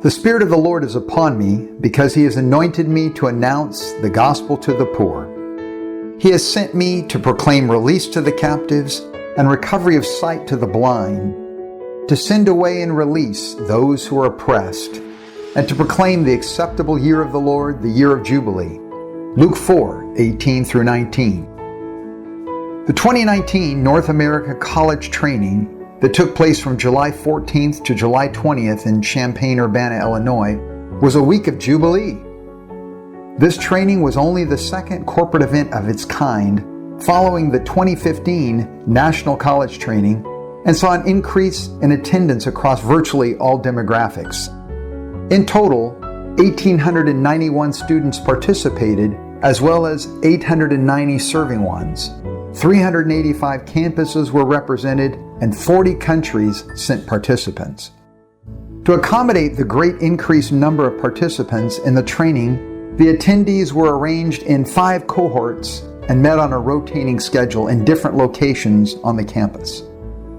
The Spirit of the Lord is upon me, because He has anointed me to announce the gospel to the poor. He has sent me to proclaim release to the captives and recovery of sight to the blind, to send away and release those who are oppressed, and to proclaim the acceptable year of the Lord, the year of Jubilee. Luke 4:18 through 19. The 2019 North America College Training that took place from July 14th to July 20th in Champaign-Urbana, Illinois, was a week of Jubilee. This training was only the second corporate event of its kind following the 2015 National College Training, and saw an increase in attendance across virtually all demographics. In total, 1,891 students participated, as well as 890 serving ones. 385 campuses were represented, and 40 countries sent participants. To accommodate the great increased number of participants in the training, the attendees were arranged in 5 cohorts and met on a rotating schedule in different locations on the campus.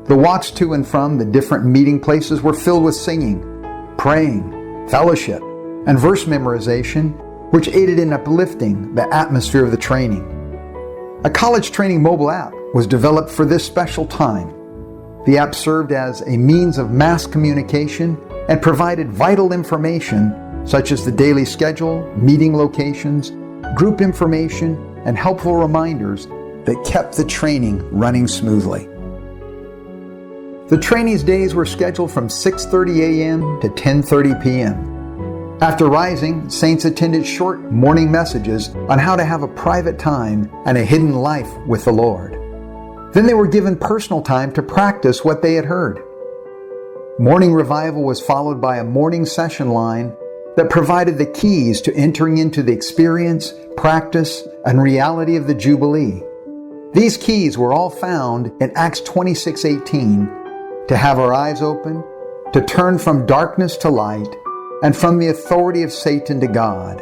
The walks to and from the different meeting places were filled with singing, praying, fellowship, and verse memorization, which aided in uplifting the atmosphere of the training. A college training mobile app was developed for this special time. The app served as a means of mass communication and provided vital information such as the daily schedule, meeting locations, group information, and helpful reminders that kept the training running smoothly. The trainees' days were scheduled from 6:30 a.m. to 10:30 p.m. After rising, saints attended short morning messages on how to have a private time and a hidden life with the Lord. Then they were given personal time to practice what they had heard. Morning revival was followed by a morning session line that provided the keys to entering into the experience, practice, and reality of the Jubilee. These keys were all found in Acts 26:18, to have our eyes open, to turn from darkness to light, and from the authority of Satan to God,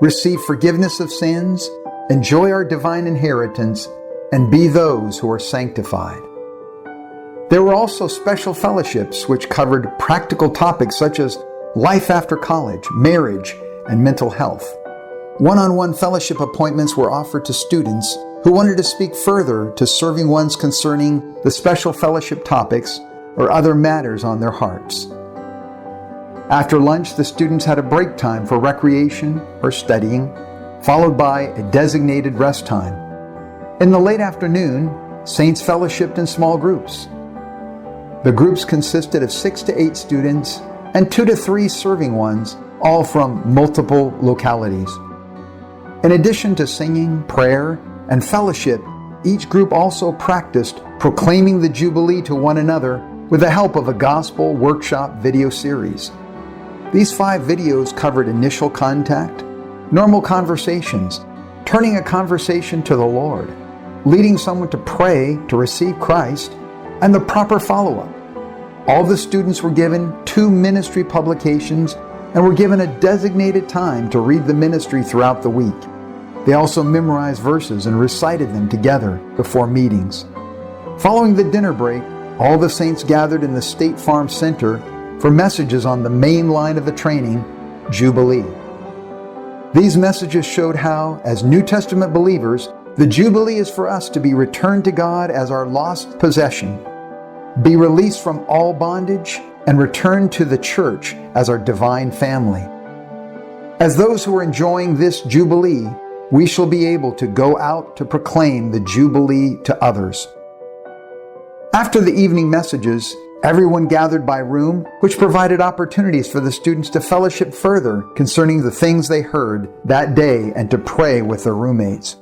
receive forgiveness of sins, enjoy our divine inheritance, and be those who are sanctified. There were also special fellowships which covered practical topics such as life after college, marriage, and mental health. One-on-one fellowship appointments were offered to students who wanted to speak further to serving ones concerning the special fellowship topics or other matters on their hearts. After lunch, the students had a break time for recreation or studying, followed by a designated rest time. In the late afternoon, saints fellowshipped in small groups. The groups consisted of 6 to 8 students and 2 to 3 serving ones, all from multiple localities. In addition to singing, prayer, and fellowship, each group also practiced proclaiming the Jubilee to one another with the help of a gospel workshop video series. These 5 videos covered initial contact, normal conversations, turning a conversation to the Lord, leading someone to pray to receive Christ, and the proper follow-up. All the students were given 2 ministry publications and were given a designated time to read the ministry throughout the week. They also memorized verses and recited them together before meetings. Following the dinner break, all the saints gathered in the State Farm Center for messages on the main line of the training, Jubilee. These messages showed how, as New Testament believers, the Jubilee is for us to be returned to God as our lost possession, be released from all bondage, and return to the church as our divine family. As those who are enjoying this Jubilee, we shall be able to go out to proclaim the Jubilee to others. After the evening messages, everyone gathered by room, which provided opportunities for the students to fellowship further concerning the things they heard that day and to pray with their roommates.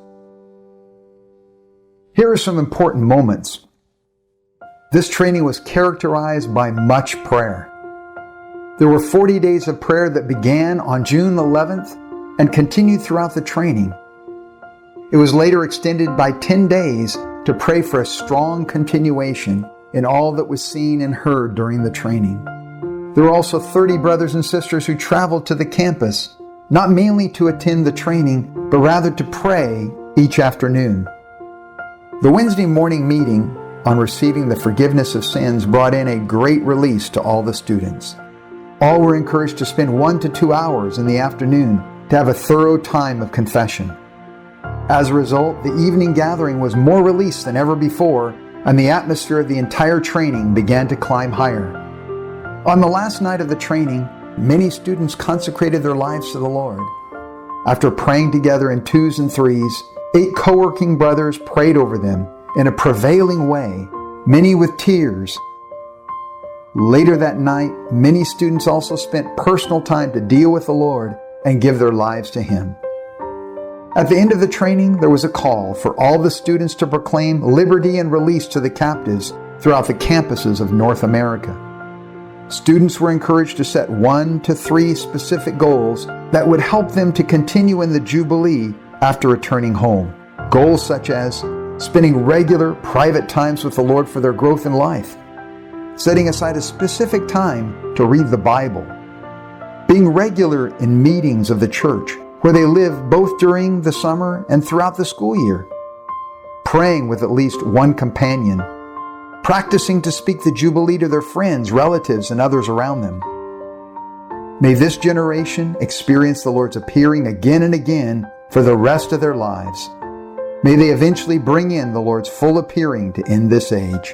Here are some important moments. This training was characterized by much prayer. There were 40 days of prayer that began on June 11th and continued throughout the training. It was later extended by 10 days to pray for a strong continuation in all that was seen and heard during the training. There were also 30 brothers and sisters who traveled to the campus, not mainly to attend the training, but rather to pray each afternoon. The Wednesday morning meeting on receiving the forgiveness of sins brought in a great release to all the students. All were encouraged to spend 1 to 2 hours in the afternoon to have a thorough time of confession. As a result, the evening gathering was more released than ever before, and the atmosphere of the entire training began to climb higher. On the last night of the training, many students consecrated their lives to the Lord. After praying together in 2s and 3s, 8 co-working brothers prayed over them in a prevailing way, many with tears. Later that night, many students also spent personal time to deal with the Lord and give their lives to Him. At the end of the training, there was a call for all the students to proclaim liberty and release to the captives throughout the campuses of North America. Students were encouraged to set 1 to 3 specific goals that would help them to continue in the Jubilee after returning home. Goals such as spending regular private times with the Lord for their growth in life, setting aside a specific time to read the Bible, being regular in meetings of the church where they live both during the summer and throughout the school year, praying with at least one companion, practicing to speak the Jubilee to their friends, relatives, and others around them. May this generation experience the Lord's appearing again and again for the rest of their lives. May they eventually bring in the Lord's full appearing to end this age.